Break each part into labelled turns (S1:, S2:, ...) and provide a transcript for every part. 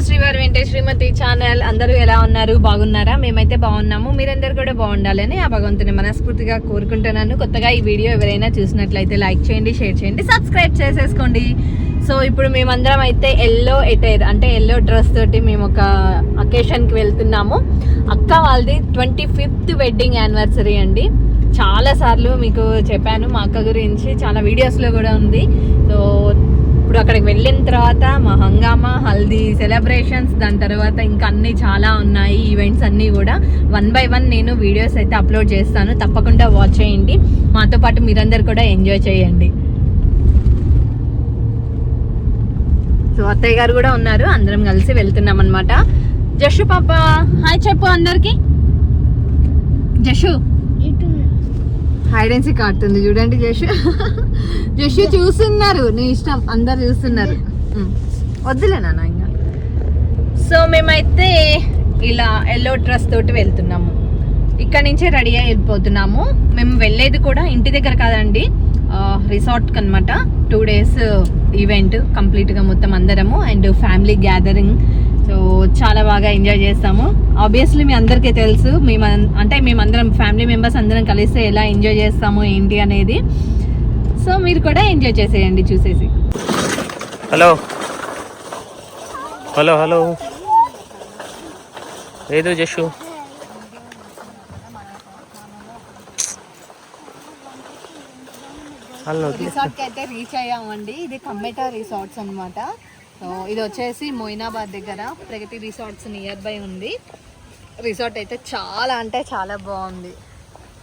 S1: శ్రీవారి వెంటే శ్రీమతి ఛానల్. అందరూ ఎలా ఉన్నారు? బాగున్నారా? మేమైతే బాగున్నాము. మీరందరూ కూడా బాగుండాలని ఆ భగవంతుని మనస్ఫూర్తిగా కోరుకుంటున్నాను. కొత్తగా ఈ వీడియో ఎవరైనా చూసినట్లయితే లైక్ చేయండి, షేర్ చేయండి, సబ్స్క్రైబ్ చేసేసుకోండి. సో ఇప్పుడు మేమందరం అయితే ఎల్లో ఎటైర్ అంటే ఎల్లో డ్రెస్ తోటి మేము ఒక అకేషన్కి వెళ్తున్నాము. అక్క వాళ్ళది 25th వెడ్డింగ్ యానివర్సరీ అండి. చాలాసార్లు మీకు చెప్పాను మా అక్క గురించి, చాలా వీడియోస్లో కూడా ఉంది. సో ఇప్పుడు అక్కడికి వెళ్ళిన తర్వాత మా హంగామా, హల్దీ సెలబ్రేషన్స్, దాని తర్వాత ఇంకా అన్నీ చాలా ఉన్నాయి ఈవెంట్స్ అన్నీ కూడా. 1 by 1 నేను వీడియోస్ అయితే అప్లోడ్ చేస్తాను, తప్పకుండా వాచ్ చేయండి. మాతో పాటు మీరందరూ కూడా ఎంజాయ్ చేయండి. సో అత్తయ్య గారు కూడా ఉన్నారు, అందరం కలిసి వెళ్తున్నాం అనమాట. జషు పాప హాయ్ చెప్పు అందరికి. జషు హైడ్ అండ్ సీక్ ఆడుతుంది చూడండి. జషు చూస్తున్నారు, నీ ఇష్టం, అందరు చూస్తున్నారు. వద్దులే నాన్న ఇంకా. సో మేమైతే ఇలా ఎల్లో డ్రెస్ తోటి వెళ్తున్నాము. ఇక్కడ నుంచే రెడీ అయ్యి వెళ్ళిపోతున్నాము. మేము వెళ్ళేది కూడా ఇంటి దగ్గర కాదండి, రిసార్ట్కి అనమాట. 2 days ఈవెంట్ కంప్లీట్గా మొత్తం అందరము, అండ్ ఫ్యామిలీ గ్యాదరింగ్. సో చాలా బాగా ఎంజాయ్ చేస్తాము. ఆబ్వియస్లీ మీ అందరికీ తెలుసు మేమందరం ఫ్యామిలీ మెంబర్స్ అందరం కలిస్తే ఎలా ఎంజాయ్ చేస్తాము ఏంటి అనేది. సో మీరు కూడా ఎంజాయ్ చేసేయండి చూసేసి.
S2: హలో హలో హలో ఏదో జషు
S1: రిసార్ట్కి అయితే రీచ్ అయ్యామండి. ఇది కమ్మెటా రిసార్ట్స్ అనమాట. సో ఇది వచ్చేసి మొయినాబాద్ దగ్గర ప్రగతి రిసార్ట్స్ నియర్ బై ఉంది. రిసార్ట్ అయితే చాలా అంటే చాలా బాగుంది.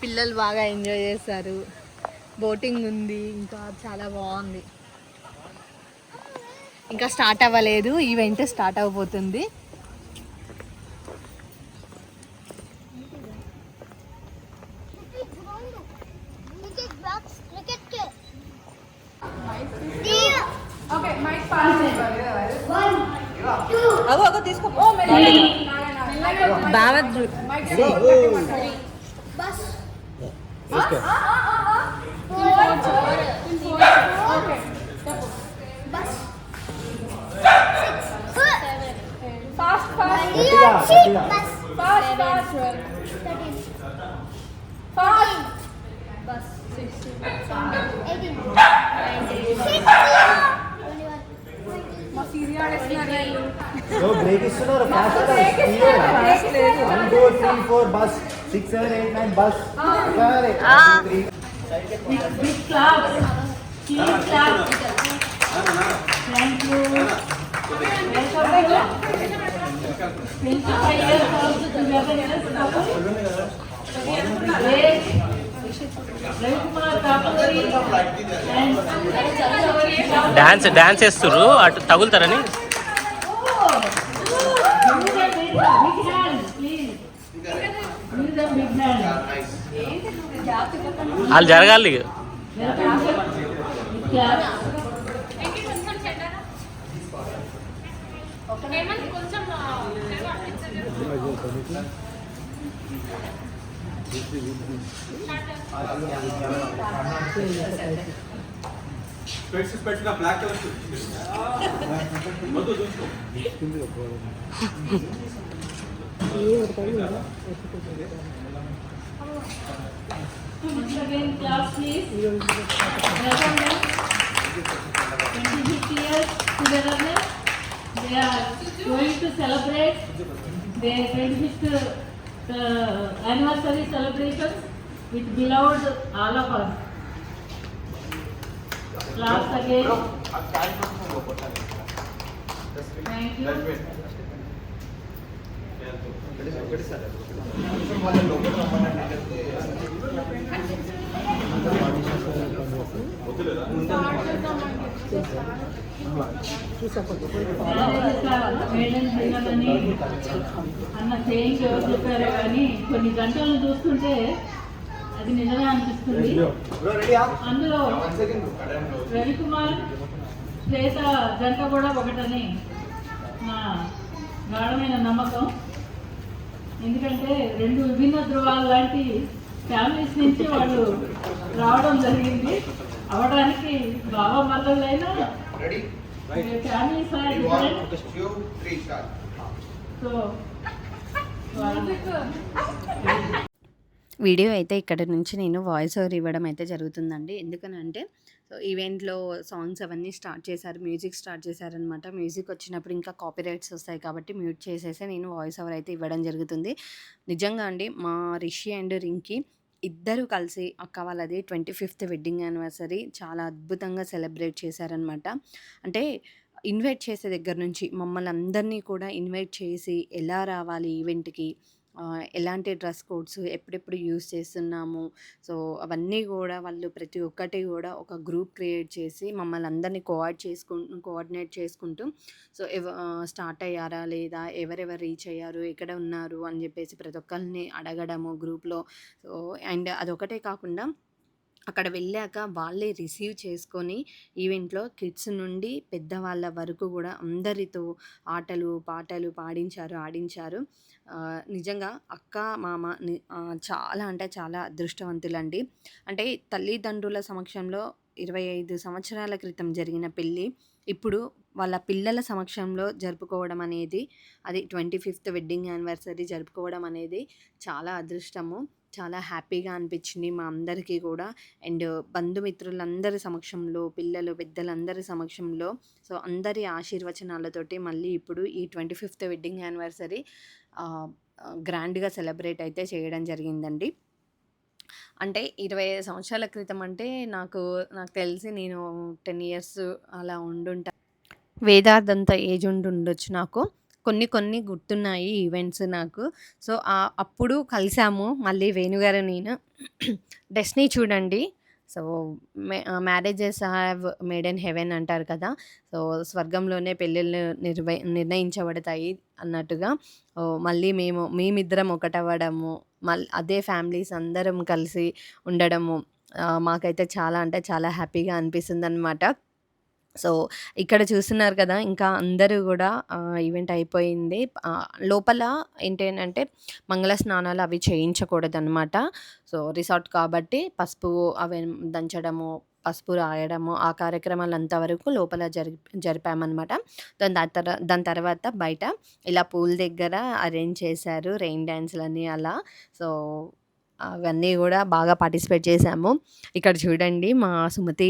S1: పిల్లలు బాగా ఎంజాయ్ చేస్తారు. బోటింగ్ ఉంది, ఇంకా చాలా బాగుంది. ఇంకా స్టార్ట్ అవ్వలేదు, ఈవెంట్ స్టార్ట్ అవ్వబోతుంది. తీసుకో బాగా
S3: బ్రేక్ ఇస్తున్నారు. 1 2 3 4 బస్ 6 7 8 9 బస్.
S2: డాన్స్ చేస్తుర్రు, అటు తగులుతారని. వాళ్ళు జరగాలి.
S4: పెట్టిన బ్లాక్ కలర్ మొత్తం చూసుకో.
S5: Again, class please. Welcome them. 25 years togetherness. They are going to celebrate their 25th anniversary celebrations with beloved all of us. Class again. Thank you. అన్న saying ఎవరు చెప్పారో కానీ కొన్ని గంటలను చూస్తుంటే అది నిజమే అనిపిస్తుంది.
S3: Bro, ready?
S5: అందులో రవికుమార్ శ్వేత జంట కూడా ఒకటని నా గాఢమైన నమ్మకం. ఎందుకంటే రెండు విభిన్న ధృవాలు లాంటి ఫ్యామిలీస్ నుంచి వాళ్ళు రావడం జరిగింది. అవడానికి బాగా మల్లలైనా ఫ్యామిలీస్ సో
S1: వీడియో అయితే ఇక్కడ నుంచి నేను వాయిస్ ఓవర్ ఇవ్వడం అయితే జరుగుతుందండి. ఎందుకనంటే సో ఈవెంట్లో సాంగ్స్ అవన్నీ స్టార్ట్ చేశారు, మ్యూజిక్ స్టార్ట్ చేశారనమాట. మ్యూజిక్ వచ్చినప్పుడు ఇంకా కాపీరైట్స్ వస్తాయి కాబట్టి మ్యూట్ చేసేసి నేను వాయిస్ ఓవర్ అయితే ఇవ్వడం జరుగుతుంది. నిజంగా అండి మా రిషి అండ్ రింకి ఇద్దరు కలిసి అక్క వాళ్ళది 25th వెడ్డింగ్ యానివర్సరీ చాలా అద్భుతంగా సెలబ్రేట్ చేశారనమాట. అంటే ఇన్వైట్ చేసే దగ్గర నుంచి మమ్మల్ని అందరినీ కూడా ఇన్వైట్ చేసి ఎలా రావాలి ఈవెంట్‌కి, ఎలాంటి డ్రెస్ కోడ్స్ ఎప్పుడెప్పుడు యూజ్ చేస్తున్నాము. సో అవన్నీ కూడా వాళ్ళు ప్రతి ఒక్కటి కూడా ఒక గ్రూప్ క్రియేట్ చేసి మమ్మల్ని అందరినీ కోఆర్డినేట్ చేసుకుంటూ సో స్టార్ట్ అయ్యారా లేదా, ఎవరెవరు రీచ్ అయ్యారు, ఎక్కడ ఉన్నారు అని చెప్పేసి ప్రతి ఒక్కరిని అడగడము గ్రూప్లో. సో అండ్ అదొకటే కాకుండా అక్కడ వెళ్ళాక వాళ్ళే రిసీవ్ చేసుకొని ఈవెంట్లో కిడ్స్ నుండి పెద్దవాళ్ళ వరకు కూడా అందరితో ఆటలు పాటలు పాడించారు, ఆడించారు. నిజంగా అక్క మామ చాలా అంటే చాలా అదృష్టవంతులండి. అంటే తల్లిదండ్రుల సమక్షంలో 25 సంవత్సరాల క్రితం జరిగిన పెళ్ళి ఇప్పుడు వాళ్ళ పిల్లల సమక్షంలో జరుపుకోవడం అనేది, అది 25th వెడ్డింగ్ యానివర్సరీ జరుపుకోవడం అనేది చాలా అదృష్టము. చాలా హ్యాపీగా అనిపించింది మా అందరికీ కూడా. అండ్ బంధుమిత్రులందరి సమక్షంలో, పిల్లలు పెద్దలందరి సమక్షంలో సో అందరి ఆశీర్వచనాలతోటి మళ్ళీ ఇప్పుడు ఈ 25th వెడ్డింగ్ యానివర్సరీ గ్రాండ్గా సెలబ్రేట్ అయితే చేయడం జరిగిందండి. అంటే 25 సంవత్సరాల క్రితం అంటే నాకు తెలిసి నేను 10 ఇయర్స్ అలా ఉండుంటా. వేదాంతంత ఏజ్ ఉండుండొచ్చు నాకు. కొన్ని గుర్తున్నాయి ఈవెంట్స్ నాకు. సో అప్పుడు కలిసాము మళ్ళీ వేణుగారు నేను. డెస్టినీ చూడండి. So marriages have made in heaven అంటారు కదా. సో స్వర్గంలోనే పెళ్ళిళ్ళు నిర్ణయించబడతాయి అన్నట్టుగా మళ్ళీ మేమిద్దరం ఒకటవ్వడము, అదే ఫ్యామిలీస్ అందరం కలిసి ఉండడము మాకైతే చాలా అంటే చాలా హ్యాపీగా అనిపిస్తుందన్నమాట. సో ఇక్కడ చూస్తున్నారు కదా, ఇంకా అందరూ కూడా ఈవెంట్ అయిపోయింది. లోపల ఏంటంటే మంగళ స్నానాలు అవి చేయించకూడదనమాట. సో రిసార్ట్ కాబట్టి పసుపు అవి దంచడము, పసుపు రాయడము ఆ కార్యక్రమాలు అంతవరకు లోపల జరిపామన్నమాట. దాని తర్వాత బయట ఇలా పూల్ దగ్గర అరేంజ్ చేశారు రెయిన్ డ్యాన్స్‌లని అలా. సో అవన్నీ కూడా బాగా పార్టిసిపేట్ చేశాము. ఇక్కడ చూడండి మా సుమతి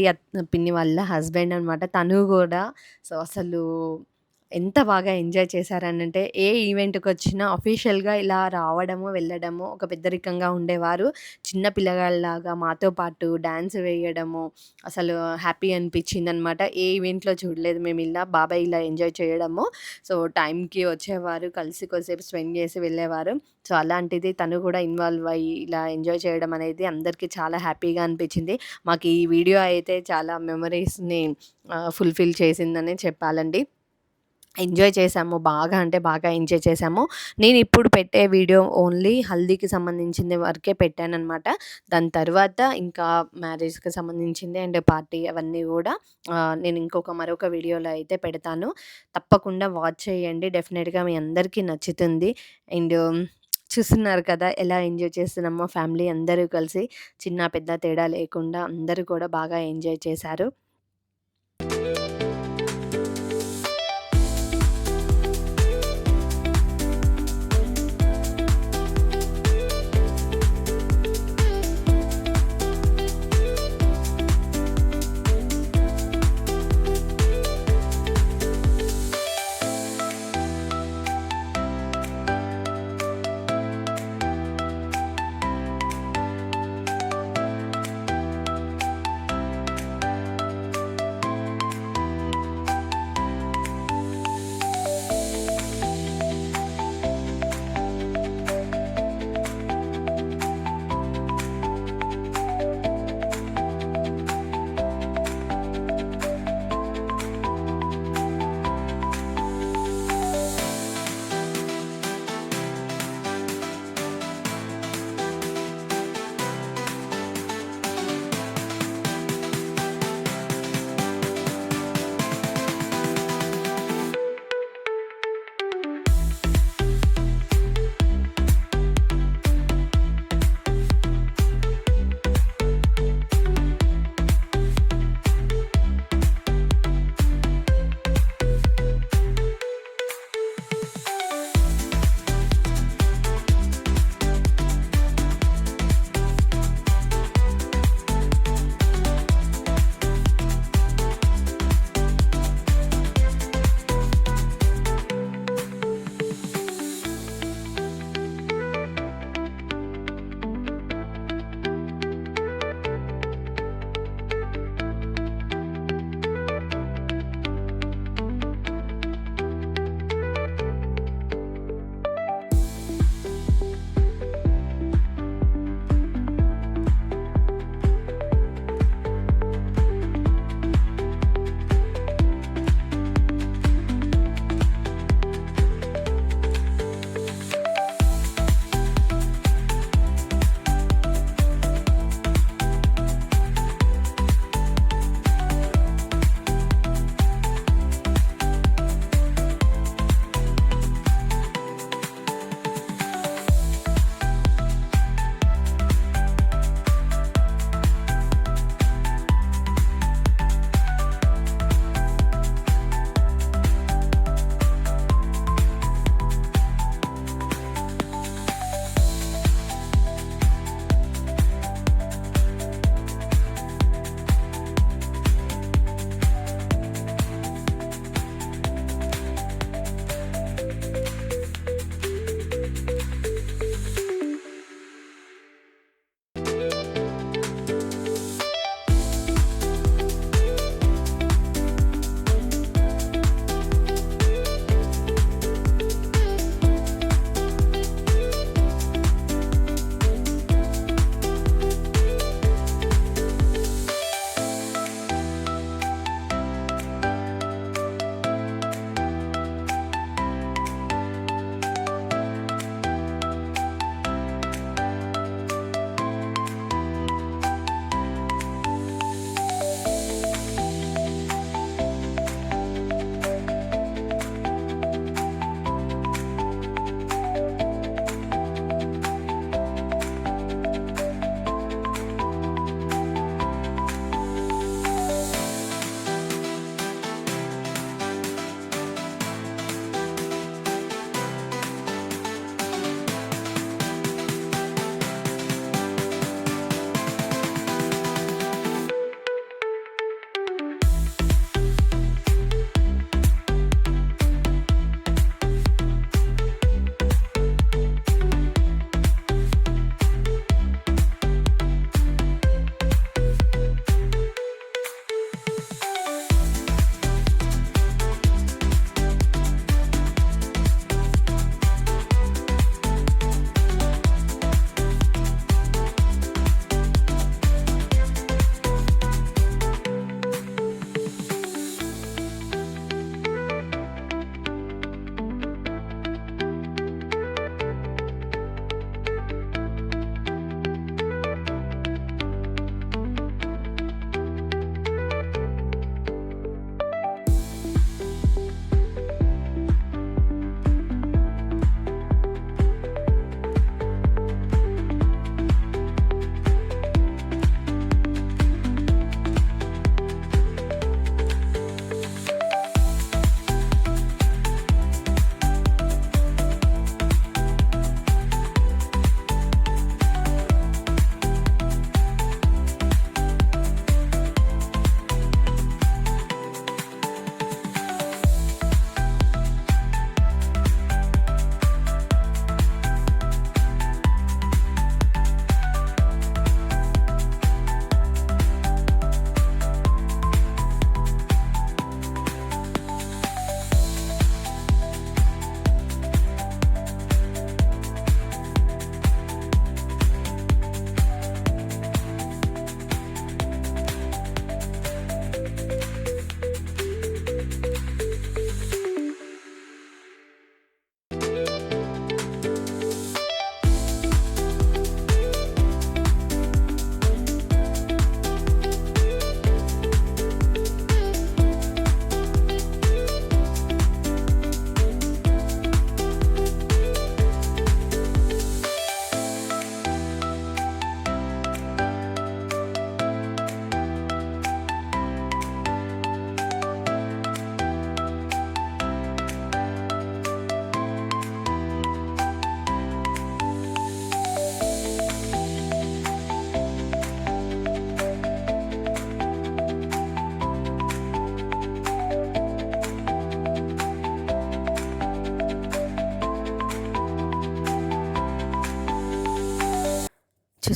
S1: పిన్ని వాళ్ళ హస్బెండ్ అనమాట. తను కూడా సో అసలు ఎంత బాగా ఎంజాయ్ చేశారనంటే, ఏ ఈవెంట్‌కొచ్చినా అఫీషియల్‌గా ఇలా రావడము, వెళ్ళడము ఒక పెద్దరికంగా ఉండేవారు. చిన్న పిల్లగాళ్ళలాగా మాతో పాటు డాన్స్ వేయడము అసలు హ్యాపీ అనిపించిందనమాట. ఏ ఈవెంట్‌లో చూడలేదు మేము ఇలా బాబాయ్ ఇలా ఎంజాయ్ చేయడము. సో టైంకి వచ్చేవారు, కలిసి కొద్దిసేపు స్పెండ్ చేసి వెళ్ళేవారు. సో అలాంటిది తను కూడా ఇన్వాల్వ్ అయ్యి ఇలా ఎంజాయ్ చేయడం అనేది అందరికీ చాలా హ్యాపీగా అనిపించింది. మాకు ఈ వీడియో అయితే చాలా మెమరీస్‌ని ఫుల్‌ఫిల్ చేసిందనే చెప్పాలండి. ఎంజాయ్ చేశాము. బాగా అంటే బాగా ఎంజాయ్ చేశాము. నేను ఇప్పుడు పెట్టే వీడియో ఓన్లీ హల్దీకి సంబంధించింది వరకే పెట్టాననమాట. దాని తర్వాత ఇంకా మ్యారేజ్‌కి సంబంధించింది అండ్ పార్టీ అవన్నీ కూడా నేను మరొక వీడియోలో అయితే పెడతాను. తప్పకుండా వాచ్ చేయండి. డెఫినెట్‌గా మీ అందరికీ నచ్చుతుంది. అండ్ చూస్తున్నారు కదా ఎలా ఎంజాయ్ చేస్తున్నామో ఫ్యామిలీ అందరూ కలిసి, చిన్న పెద్ద తేడా లేకుండా అందరూ కూడా బాగా ఎంజాయ్ చేశారు.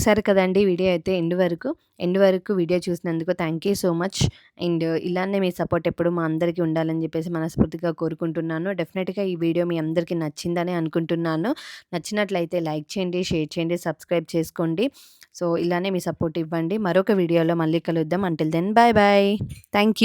S1: చూసారు కదండి వీడియో అయితే ఎండ్ వరకు వీడియో చూసినందుకు thank you so much. And ఇలానే మీ సపోర్ట్ ఎప్పుడు మా అందరికీ ఉండాలని చెప్పేసి మనస్ఫూర్తిగా కోరుకుంటున్నాను. డెఫినెట్గా ఈ వీడియో మీ అందరికీ నచ్చిందని అనుకుంటున్నాను. నచ్చినట్లయితే లైక్ చేయండి, షేర్ చేయండి, సబ్స్క్రైబ్ చేసుకోండి. సో ఇలానే మీ సపోర్ట్ ఇవ్వండి. మరొక వీడియోలో మళ్ళీ కలుద్దాం. Until then bye bye. Thank you.